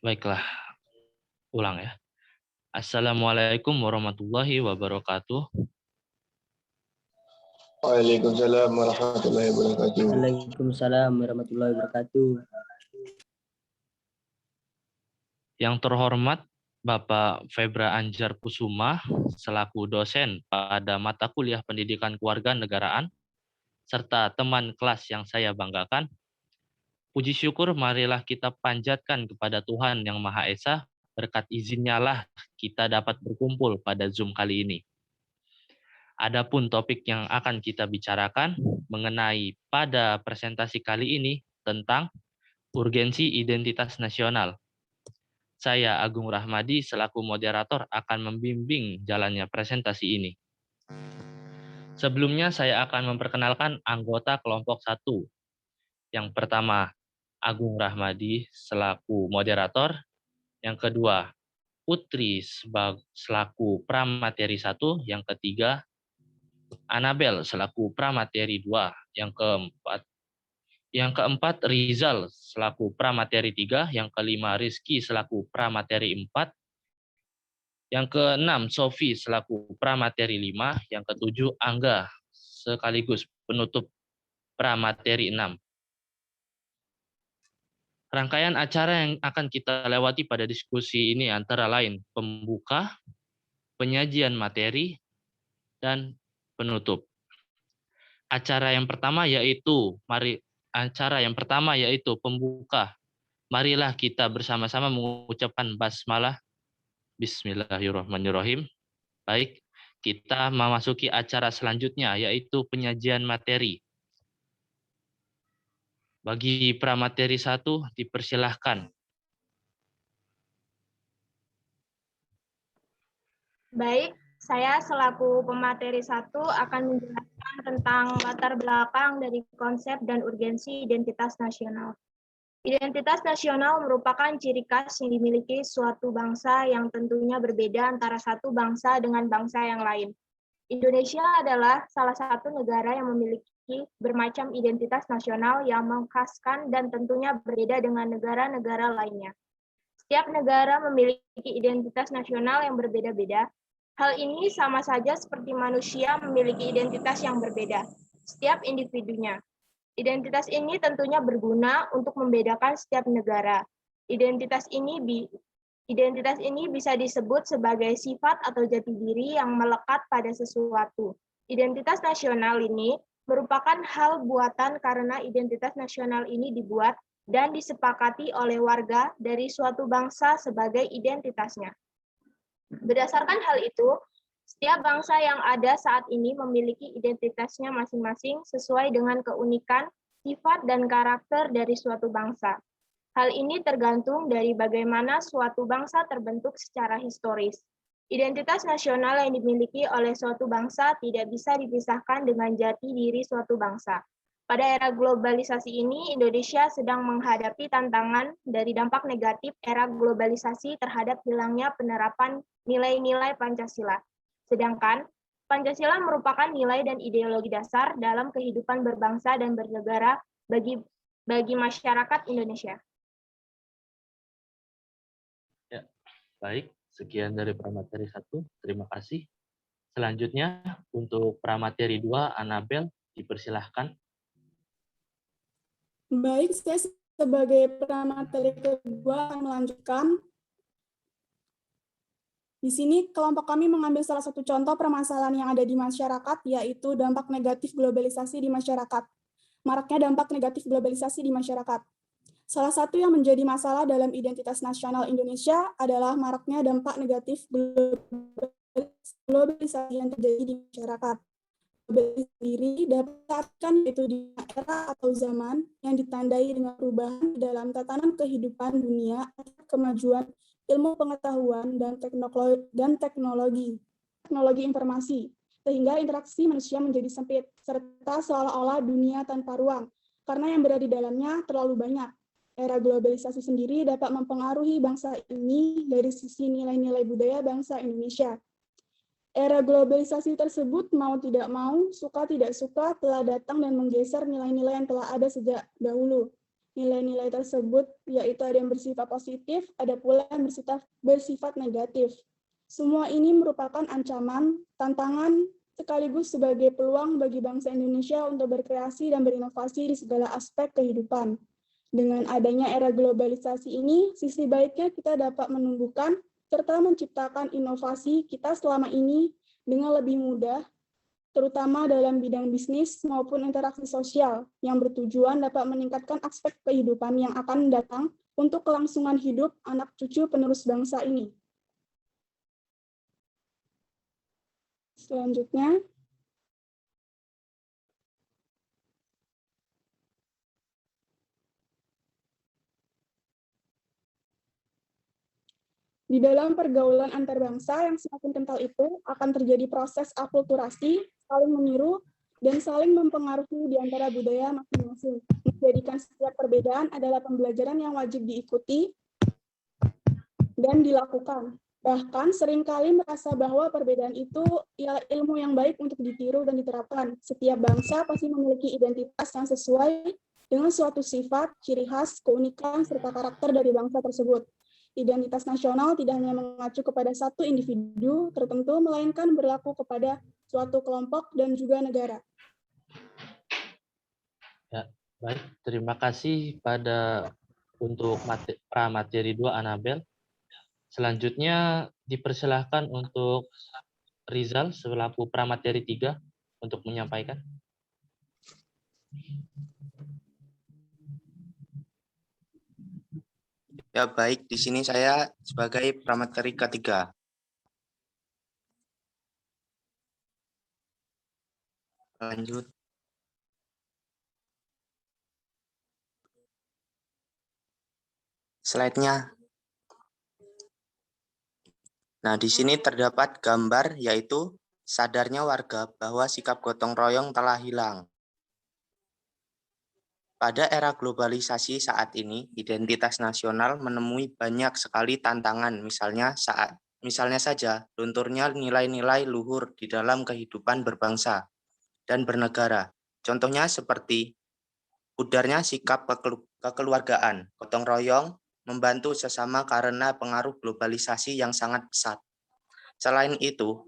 Baiklah, ulang ya. Assalamualaikum warahmatullahi wabarakatuh. Waalaikumsalam warahmatullahi wabarakatuh. Waalaikumsalam warahmatullahi wabarakatuh. Yang terhormat Bapak Febra Anjar Kusuma selaku dosen pada mata kuliah Pendidikan Kewarganegaraan serta teman kelas yang saya banggakan. Puji syukur marilah kita panjatkan kepada Tuhan Yang Maha Esa, berkat izinnya lah kita dapat berkumpul pada Zoom kali ini. Adapun topik yang akan kita bicarakan mengenai pada presentasi kali ini tentang urgensi identitas nasional. Saya Agung Rahmadi selaku moderator akan membimbing jalannya presentasi ini. Sebelumnya saya akan memperkenalkan anggota kelompok 1. Yang pertama, Agung Rahmadi selaku moderator. Yang kedua, Putri selaku pramateri 1. Yang ketiga, Anabel selaku pramateri 2. Yang keempat, Rizal selaku pramateri 3. Yang kelima, Rizky selaku pramateri 4. Yang keenam, Sofi selaku pramateri 5. Yang ketujuh, Angga sekaligus penutup pramateri 6. Rangkaian acara yang akan kita lewati pada diskusi ini antara lain pembuka, penyajian materi, dan penutup. Acara yang pertama yaitu pembuka. Marilah kita bersama-sama mengucapkan basmalah. Bismillahirrahmanirrahim. Baik, kita memasuki acara selanjutnya yaitu penyajian materi. Bagi pramateri 1 dipersilahkan. Baik, saya selaku pemateri 1 akan menjelaskan tentang latar belakang dari konsep dan urgensi identitas nasional. Identitas nasional merupakan ciri khas yang dimiliki suatu bangsa yang tentunya berbeda antara satu bangsa dengan bangsa yang lain. Indonesia adalah salah satu negara yang memiliki bermacam identitas nasional yang mengkhaskan dan tentunya berbeda dengan negara-negara lainnya. Setiap negara memiliki identitas nasional yang berbeda-beda. Hal ini sama saja seperti manusia memiliki identitas yang berbeda, setiap individunya. Identitas ini tentunya berguna untuk membedakan setiap negara. Identitas ini bisa disebut sebagai sifat atau jati diri yang melekat pada sesuatu. Identitas nasional ini merupakan hal buatan karena identitas nasional ini dibuat dan disepakati oleh warga dari suatu bangsa sebagai identitasnya. Berdasarkan hal itu, setiap bangsa yang ada saat ini memiliki identitasnya masing-masing sesuai dengan keunikan, sifat, dan karakter dari suatu bangsa. Hal ini tergantung dari bagaimana suatu bangsa terbentuk secara historis. Identitas nasional yang dimiliki oleh suatu bangsa tidak bisa dipisahkan dengan jati diri suatu bangsa. Pada era globalisasi ini, Indonesia sedang menghadapi tantangan dari dampak negatif era globalisasi terhadap hilangnya penerapan nilai-nilai Pancasila. Sedangkan Pancasila merupakan nilai dan ideologi dasar dalam kehidupan berbangsa dan bernegara bagi masyarakat Indonesia. Ya, baik. Sekian dari pramateri 1. Terima kasih. Selanjutnya untuk pramateri 2, Anabel, dipersilahkan. Baik, saya sebagai pramateri kedua akan melanjutkan. Di sini kelompok kami mengambil salah satu contoh permasalahan yang ada di masyarakat, yaitu dampak negatif globalisasi di masyarakat. Maraknya dampak negatif globalisasi di masyarakat. Salah satu yang menjadi masalah dalam identitas nasional Indonesia adalah maraknya dampak negatif globalisasi yang terjadi di masyarakat. Globalisasi sendiri dapat yaitu di era atau zaman yang ditandai dengan perubahan dalam tatanan kehidupan dunia, kemajuan ilmu pengetahuan dan teknologi informasi, sehingga interaksi manusia menjadi sempit, serta seolah-olah dunia tanpa ruang, karena yang berada di dalamnya terlalu banyak. Era globalisasi sendiri dapat mempengaruhi bangsa ini dari sisi nilai-nilai budaya bangsa Indonesia. Era globalisasi tersebut mau tidak mau, suka tidak suka telah datang dan menggeser nilai-nilai yang telah ada sejak dahulu. Nilai-nilai tersebut yaitu ada yang bersifat positif, ada pula yang bersifat negatif. Semua ini merupakan ancaman, tantangan, sekaligus sebagai peluang bagi bangsa Indonesia untuk berkreasi dan berinovasi di segala aspek kehidupan. Dengan adanya era globalisasi ini, sisi baiknya kita dapat menumbuhkan serta menciptakan inovasi kita selama ini dengan lebih mudah, terutama dalam bidang bisnis maupun interaksi sosial yang bertujuan dapat meningkatkan aspek kehidupan yang akan datang untuk kelangsungan hidup anak cucu penerus bangsa ini. Selanjutnya, di dalam pergaulan antar bangsa yang semakin kental itu akan terjadi proses akulturasi, saling meniru, dan saling mempengaruhi di antara budaya masing-masing. Menjadikan setiap perbedaan adalah pembelajaran yang wajib diikuti dan dilakukan. Bahkan seringkali merasa bahwa perbedaan itu ialah ilmu yang baik untuk ditiru dan diterapkan. Setiap bangsa pasti memiliki identitas yang sesuai dengan suatu sifat, ciri khas, keunikan, serta karakter dari bangsa tersebut. Identitas nasional tidak hanya mengacu kepada satu individu tertentu, melainkan berlaku kepada suatu kelompok dan juga negara. Ya, baik. Terima kasih untuk pramateri 2 Anabel. Selanjutnya dipersilahkan untuk Rizal selaku pramateri 3 untuk menyampaikan. Ya, baik. Di sini saya sebagai pramateri ketiga. Lanjut. Slide-nya. Nah, di sini terdapat gambar yaitu sadarnya warga bahwa sikap gotong royong telah hilang. Pada era globalisasi saat ini, identitas nasional menemui banyak sekali tantangan, misalnya saja lunturnya nilai-nilai luhur di dalam kehidupan berbangsa dan bernegara. Contohnya seperti pudarnya sikap kekeluargaan, gotong royong, membantu sesama karena pengaruh globalisasi yang sangat pesat. Selain itu,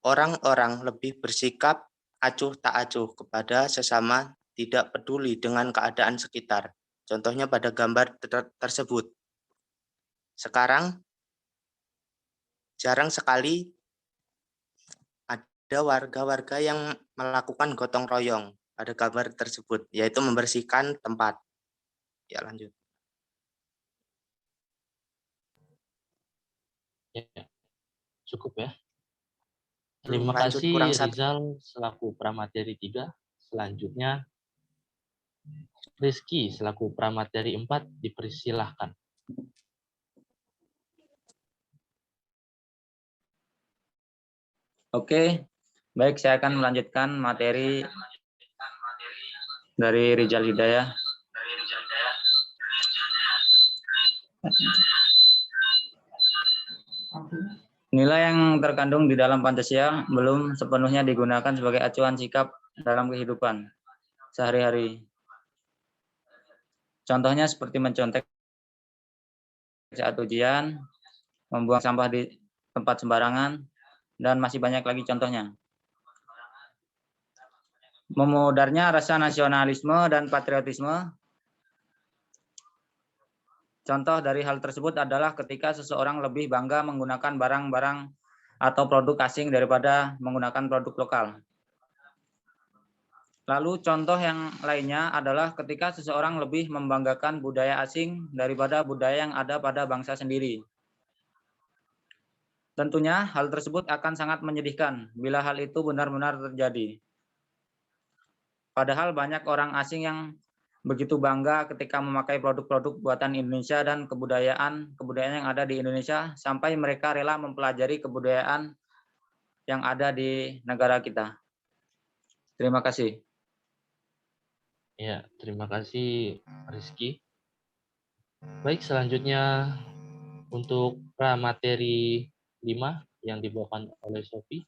orang-orang lebih bersikap acuh tak acuh kepada sesama, tidak peduli dengan keadaan sekitar. Contohnya pada gambar tersebut. Sekarang, jarang sekali ada warga-warga yang melakukan gotong royong pada gambar tersebut, yaitu membersihkan tempat. Ya, lanjut. Ya, cukup ya. Terima Lanjut, kasih kurang satu. Rizal selaku pramateri 3. Selanjutnya Rizky selaku pramateri 4 dipersilahkan. Oke, baik, saya akan melanjutkan materi dari Rizal Hidayah. Nilai yang terkandung di dalam Pancasila belum sepenuhnya digunakan sebagai acuan sikap dalam kehidupan sehari-hari. Contohnya seperti mencontek saat ujian, membuang sampah di tempat sembarangan, dan masih banyak lagi contohnya. Memudarnya rasa nasionalisme dan patriotisme. Contoh dari hal tersebut adalah ketika seseorang lebih bangga menggunakan barang-barang atau produk asing daripada menggunakan produk lokal. Lalu contoh yang lainnya adalah ketika seseorang lebih membanggakan budaya asing daripada budaya yang ada pada bangsa sendiri. Tentunya hal tersebut akan sangat menyedihkan bila hal itu benar-benar terjadi. Padahal banyak orang asing yang begitu bangga ketika memakai produk-produk buatan Indonesia dan kebudayaan yang ada di Indonesia sampai mereka rela mempelajari kebudayaan yang ada di negara kita. Terima kasih. Ya, terima kasih Rizky. Baik, selanjutnya untuk pramateri 5 yang dibawakan oleh Sofi.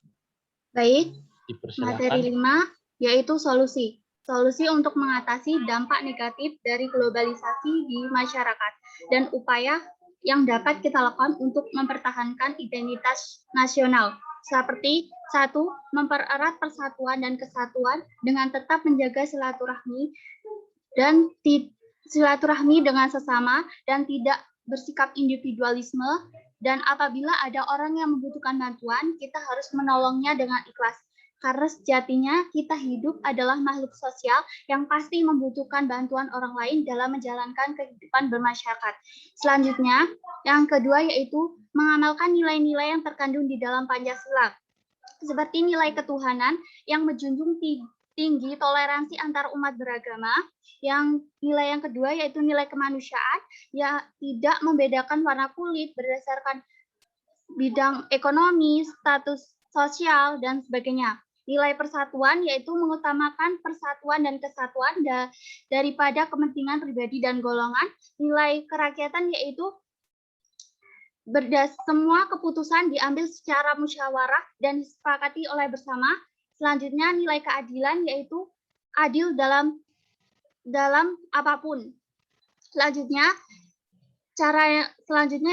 Baik, Dipersilakan. materi 5 yaitu solusi. Solusi untuk mengatasi dampak negatif dari globalisasi di masyarakat dan upaya yang dapat kita lakukan untuk mempertahankan identitas nasional. Seperti 1. Mempererat persatuan dan kesatuan dengan tetap menjaga silaturahmi dengan sesama dan tidak bersikap individualisme, dan apabila ada orang yang membutuhkan bantuan, kita harus menolongnya dengan ikhlas. Karena sejatinya kita hidup adalah makhluk sosial yang pasti membutuhkan bantuan orang lain dalam menjalankan kehidupan bermasyarakat. Selanjutnya, yang kedua yaitu mengamalkan nilai-nilai yang terkandung di dalam Pancasila, seperti nilai ketuhanan yang menjunjung tinggi toleransi antar umat beragama. Yang nilai yang kedua yaitu nilai kemanusiaan, ya tidak membedakan warna kulit berdasarkan bidang ekonomi, status sosial, dan sebagainya. Nilai persatuan yaitu mengutamakan persatuan dan kesatuan daripada kepentingan pribadi dan golongan. Nilai kerakyatan yaitu semua keputusan diambil secara musyawarah dan disepakati oleh bersama. Selanjutnya nilai keadilan yaitu adil dalam apapun. Selanjutnya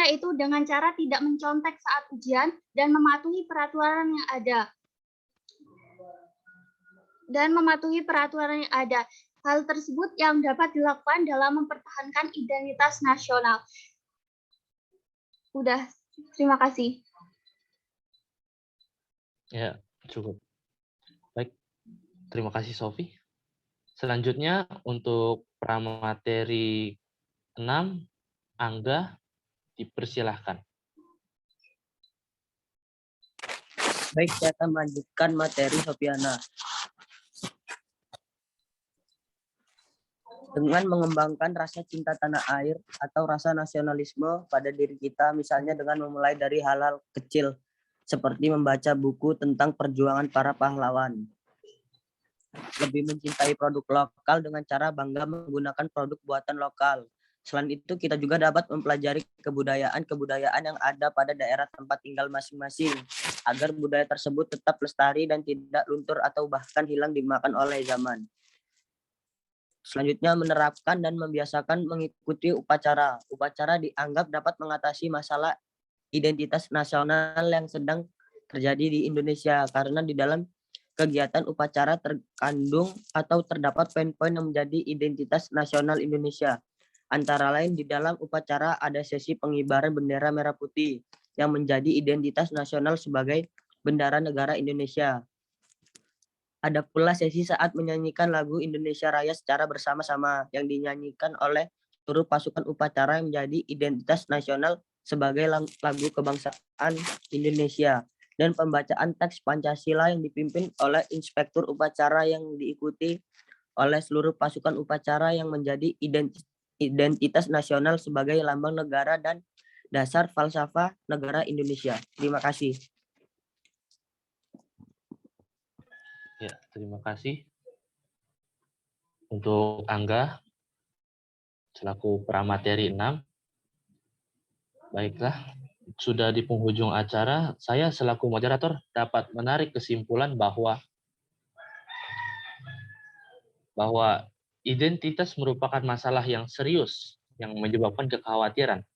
yaitu dengan cara tidak mencontek saat ujian dan mematuhi peraturan yang ada. Hal tersebut yang dapat dilakukan dalam mempertahankan identitas nasional. Udah, terima kasih. Ya, cukup. Baik, terima kasih Sofi. Selanjutnya untuk pramateri 6, Angga, dipersilahkan. Baik, saya akan melanjutkan materi Sofiana. Dengan mengembangkan rasa cinta tanah air atau rasa nasionalisme pada diri kita, misalnya dengan memulai dari hal-hal kecil, seperti membaca buku tentang perjuangan para pahlawan. Lebih mencintai produk lokal dengan cara bangga menggunakan produk buatan lokal. Selain itu, kita juga dapat mempelajari kebudayaan yang ada pada daerah tempat tinggal masing-masing, agar budaya tersebut tetap lestari dan tidak luntur atau bahkan hilang dimakan oleh zaman. Selanjutnya, menerapkan dan membiasakan mengikuti upacara. Upacara dianggap dapat mengatasi masalah identitas nasional yang sedang terjadi di Indonesia, karena di dalam kegiatan upacara terkandung atau terdapat poin-poin yang menjadi identitas nasional Indonesia. Antara lain di dalam upacara ada sesi pengibaran bendera merah putih yang menjadi identitas nasional sebagai bendera negara Indonesia. Ada pula sesi saat menyanyikan lagu Indonesia Raya secara bersama-sama yang dinyanyikan oleh seluruh pasukan upacara yang menjadi identitas nasional sebagai lagu kebangsaan Indonesia, dan pembacaan teks Pancasila yang dipimpin oleh inspektur upacara yang diikuti oleh seluruh pasukan upacara yang menjadi identitas nasional sebagai lambang negara dan dasar falsafah negara Indonesia. Terima kasih. Ya, terima kasih. Untuk Angga, selaku pramateri 6. Baiklah, sudah di penghujung acara, saya selaku moderator dapat menarik kesimpulan bahwa identitas merupakan masalah yang serius yang menyebabkan kekhawatiran.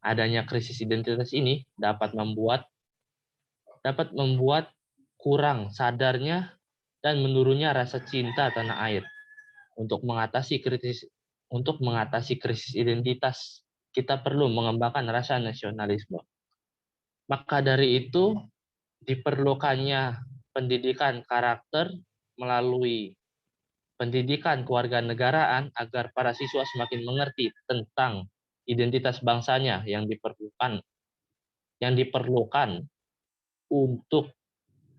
Adanya krisis identitas ini dapat membuat kurang sadarnya dan menurunnya rasa cinta tanah air. Untuk mengatasi krisis identitas, kita perlu mengembangkan rasa nasionalisme. Maka dari itu, diperlukannya pendidikan karakter melalui pendidikan kewarganegaraan agar para siswa semakin mengerti tentang identitas bangsanya yang diperlukan untuk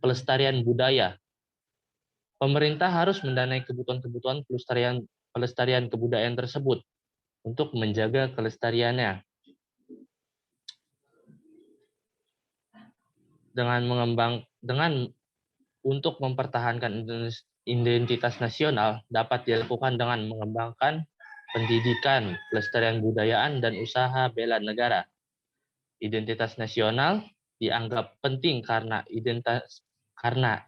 pelestarian budaya. Pemerintah harus mendanai kebutuhan pelestarian kebudayaan tersebut untuk menjaga kelestariannya. Untuk mempertahankan identitas nasional dapat dilakukan dengan mengembangkan pendidikan, pelestarian budayaan, dan usaha bela negara. Identitas nasional dianggap penting karena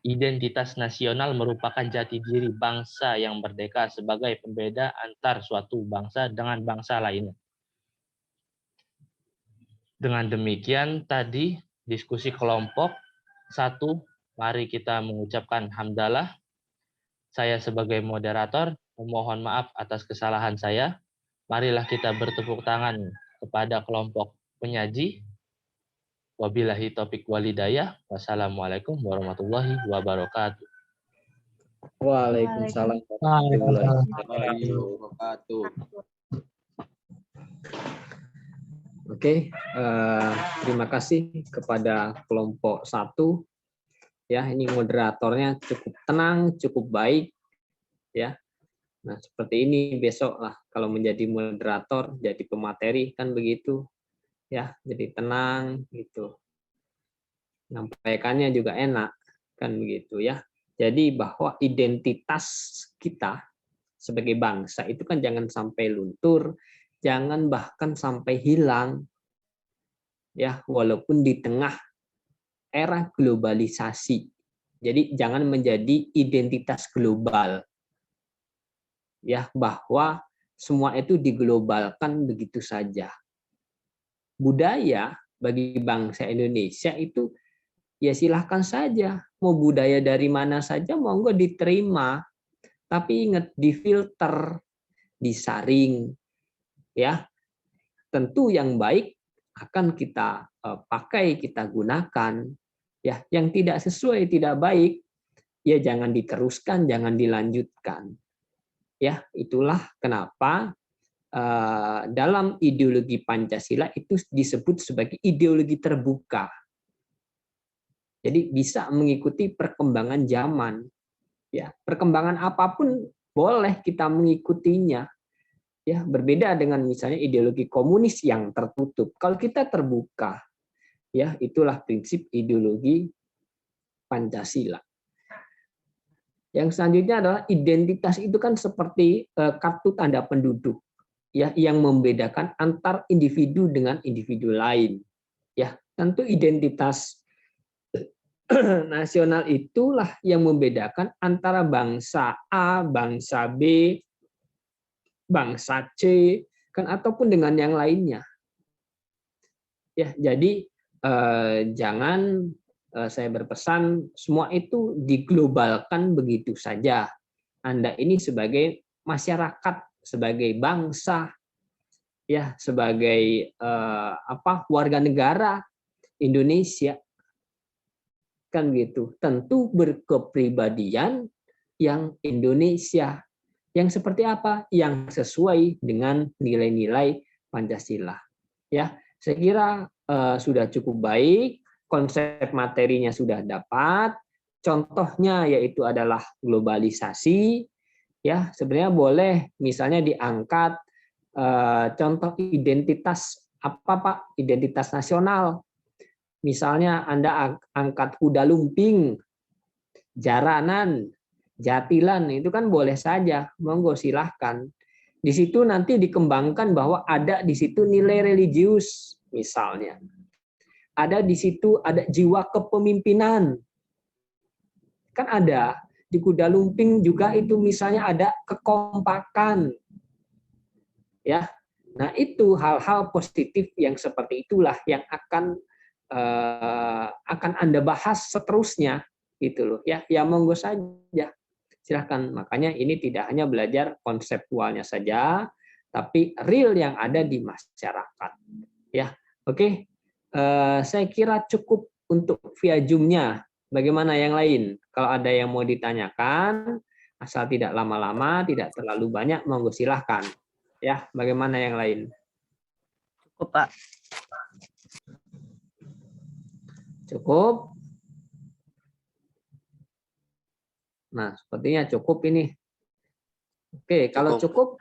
identitas nasional merupakan jati diri bangsa yang merdeka sebagai pembeda antar suatu bangsa dengan bangsa lainnya. Dengan demikian tadi diskusi kelompok 1, mari kita mengucapkan hamdalah. Saya sebagai moderator memohon maaf atas kesalahan saya. Marilah kita bertepuk tangan kepada kelompok penyaji. Wabillahi taufiq walhidayah. Wassalamualaikum warahmatullahi wabarakatuh. Waalaikumsalam warahmatullahi wabarakatuh. Oke, terima kasih kepada kelompok 1. Ya, ini moderatornya cukup tenang, cukup baik. Ya, nah seperti ini besok lah kalau menjadi moderator, jadi pemateri kan begitu. Ya, jadi tenang gitu. Menyampaikannya juga enak kan begitu ya. Jadi bahwa identitas kita sebagai bangsa itu kan jangan sampai luntur, jangan bahkan sampai hilang. Ya, walaupun di tengah era globalisasi. Jadi jangan menjadi identitas global. Ya, bahwa semua itu diglobalkan begitu saja. Budaya bagi bangsa Indonesia itu ya silahkan saja, mau budaya dari mana saja monggo diterima, tapi ingat difilter, disaring, ya tentu yang baik akan kita pakai, kita gunakan, ya yang tidak sesuai, tidak baik, ya jangan diteruskan, jangan dilanjutkan, ya itulah kenapa dalam ideologi Pancasila itu disebut sebagai ideologi terbuka. Jadi bisa mengikuti perkembangan zaman. Ya, perkembangan apapun boleh kita mengikutinya. Ya, berbeda dengan misalnya ideologi komunis yang tertutup. Kalau kita terbuka, ya itulah prinsip ideologi Pancasila. Yang selanjutnya adalah identitas itu kan seperti kartu tanda penduduk. Ya, yang membedakan antar individu dengan individu lain. Ya, tentu identitas nasional itulah yang membedakan antara bangsa A, bangsa B, bangsa C, kan ataupun dengan yang lainnya. Ya, jadi jangan saya berpesan semua itu diglobalkan begitu saja. Anda ini sebagai masyarakat, sebagai bangsa, ya sebagai warga negara Indonesia, kan gitu. Tentu berkepribadian yang Indonesia, yang seperti apa? Yang sesuai dengan nilai-nilai Pancasila. Ya, saya kira sudah cukup baik. Konsep materinya sudah dapat. Contohnya yaitu adalah globalisasi. Ya, sebenarnya boleh misalnya diangkat contoh identitas apa Pak? Identitas nasional. Misalnya Anda angkat kuda lumping, jaranan, jatilan, itu kan boleh saja, monggo silahkan. Di situ nanti dikembangkan bahwa ada di situ nilai religius, misalnya. Ada di situ ada jiwa kepemimpinan. Kan ada di kuda lumping juga itu misalnya ada kekompakan. Ya. Nah, itu hal-hal positif yang seperti itulah yang akan Anda bahas seterusnya gitu loh ya. Ya monggo saja. Silahkan. Makanya ini tidak hanya belajar konseptualnya saja, tapi real yang ada di masyarakat. Ya, oke. Saya kira cukup untuk via Zoom-nya. Bagaimana yang lain? Kalau ada yang mau ditanyakan, asal tidak lama-lama, tidak terlalu banyak, monggo silahkan. Ya, bagaimana yang lain? Cukup, Pak. Cukup. Nah, sepertinya cukup ini. Oke, kalau cukup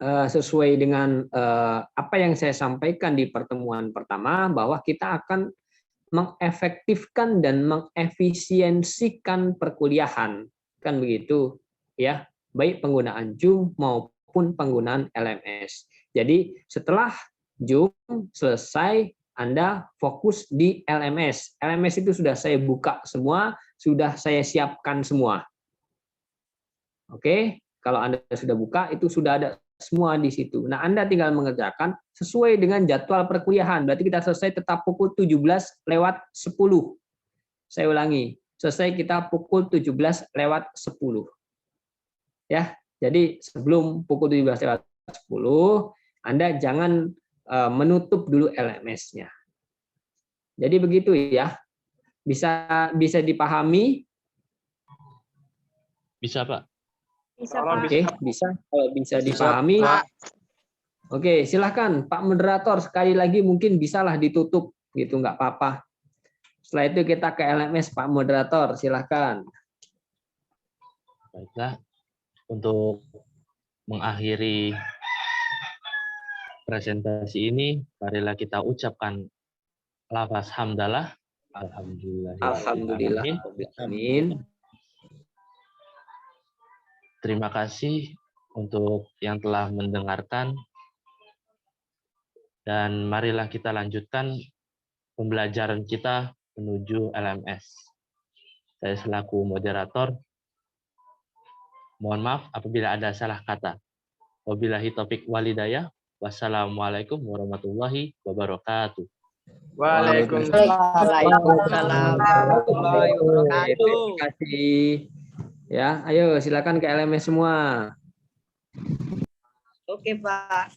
sesuai dengan apa yang saya sampaikan di pertemuan pertama, bahwa kita akan mengefektifkan dan mengefisiensikan perkuliahan, kan begitu, ya, baik penggunaan Zoom maupun penggunaan LMS. Jadi setelah Zoom selesai, Anda fokus di LMS. LMS itu sudah saya buka semua, sudah saya siapkan semua. Oke, kalau Anda sudah buka, itu sudah ada semua di situ. Nah, Anda tinggal mengerjakan sesuai dengan jadwal perkuliahan. Berarti kita selesai tetap pukul 17:10. Saya ulangi, selesai kita pukul 17:10. Ya, jadi sebelum pukul 17:10, Anda jangan menutup dulu LMS-nya. Jadi begitu ya. Bisa dipahami? Bisa, Pak. Bisa, Pak. Oke, bisa. Kalau bisa dipahami. Oke, silahkan Pak Moderator, sekali lagi mungkin bisalah ditutup gitu, nggak apa-apa. Setelah itu kita ke LMS, Pak Moderator, silahkan. Baiklah, untuk mengakhiri presentasi ini, marilah kita ucapkan lafaz hamdalah. Alhamdulillah. Alhamdulillah. Amin. Terima kasih untuk yang telah mendengarkan. Dan marilah kita lanjutkan pembelajaran kita menuju LMS. Saya selaku moderator, mohon maaf apabila ada salah kata. Wabillahi taufiq walhidayah. Wassalamualaikum warahmatullahi wabarakatuh. Waalaikumsalam warahmatullahi wabarakatuh. Terima kasih. Ya, ayo silakan ke LMS semua. Oke, Pak.